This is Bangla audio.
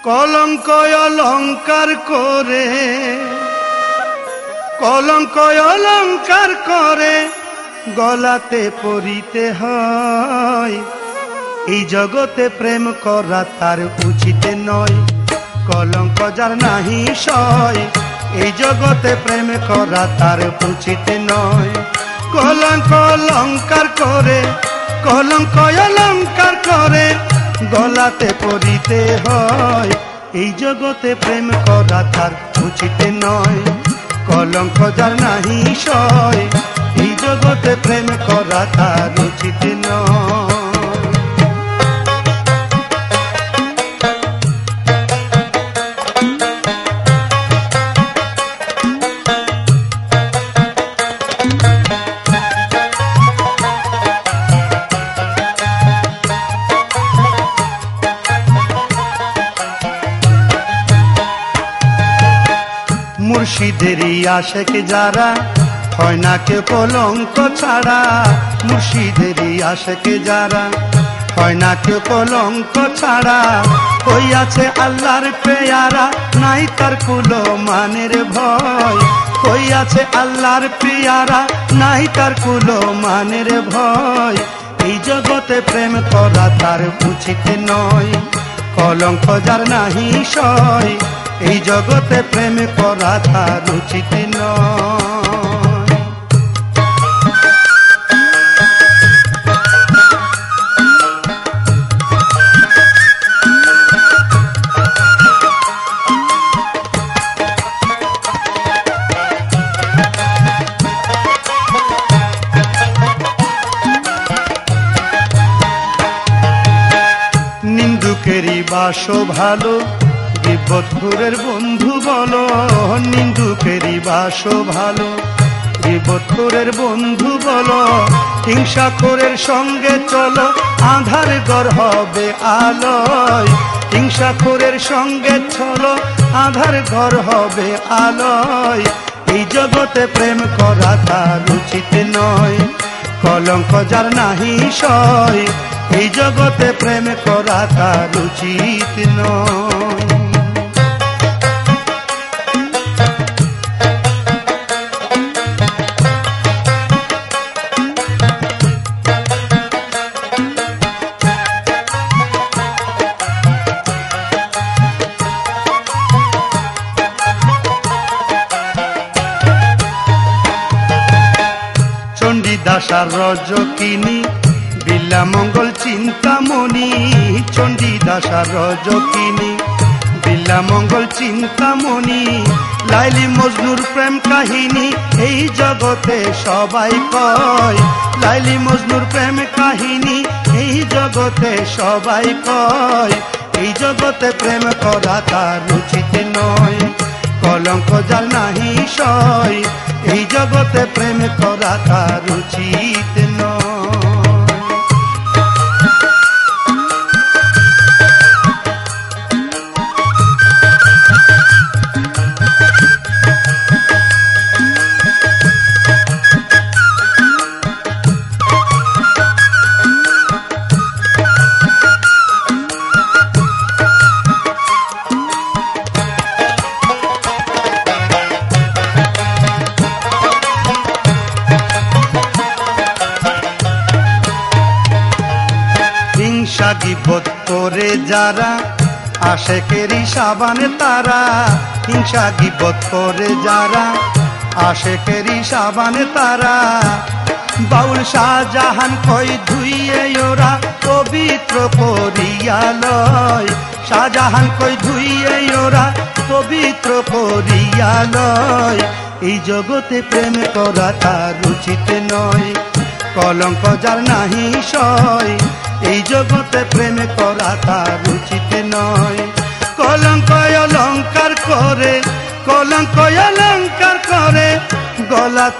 কলঙ্ক অলঙ্কার করে, কলঙ্ক অলঙ্কার করে গলাতে পরিতে হয়। এই জগতে প্রেম করা তার উচিত নয়, কলঙ্ক যার নাহি সয়। এই জগতে প্রেম করা তার উচিত নয়। কলঙ্ক অলঙ্কার করে, কলঙ্ক অলঙ্কার করে গলাতে পরিতে হয়। এই জগতে প্রেম করা তার উচিত নয়, কলঙ্ক যার নাহি সয়। এই জগতে প্রেম করা তার উচিত নয়। মুর্শিদেরই আশেক যারা হয় না কেউ কলঙ্ক ছাড়া। মুর্শিদেরই আশেক যারা হয় না কেউ কলঙ্ক ছাড়া। হইয়াছে আল্লাহর পেয়ারা, নাই তার কুলো মানের ভয়। হইয়াছে আল্লাহর পেয়ারা, নাই তার কুলো মানের ভয়। এই জগতে প্রেম করা তার উচিত নয়, কলঙ্ক যার নাহি সয়। এই জগতে প্রেম করা তার উচিত নয়। নিন্দুকেরই বাস ভালো, বিপদপুরের বন্ধু বলো। নিন্দুকেরই বাস ভালো, বিপদপুরের বন্ধু বলো। হিংসাখোরের সঙ্গে চলো, আধার ঘর হবে আলোয়। হিংসাখোরের সঙ্গে চলো, আধার ঘর হবে আলোয়। এই জগতে প্রেম করা তার উচিত নয়, কলঙ্ক যার নাহি সয়। এই জগতে প্রেম করা তার উচিত নয়। চণ্ডীদাসার রজকিনী বিল্লা মঙ্গল চিন্তামণি। চণ্ডীদাসার রজকিনী বিল্লা মঙ্গল চিন্তামণি। লাইলি মজনুর প্রেম কাহিনী এই জগতে সবাই কয়। লাইলি মজনুর প্রেম কাহিনী এই জগতে সবাই কয়। এই জগতে প্রেম করা তার উচিত নয়, কলঙ্ক যার নাহি সয়। এই জগতে প্রেম করা তার উচিত নয়। হিংসা গীবত করে যারা আশেকেরই সাবান তারা। হিংসা গীবত করে যারা আশেকেরই সাবান তারা। বাউল শাহজাহান কই ধুইয়ে ওরা পবিত্র করিয়া লয়। শাহজাহান কই ধুইয়ে ওরা পবিত্র করিয়া লয়। এই জগতে প্রেম করা তার উচিত নয়, কলঙ্ক যার নাহি সয়। এই জগতে প্রেম করা তার উচিত নয়। কলঙ্ক অলঙ্কার করে, কলঙ্ক অলঙ্কার করে গলাতে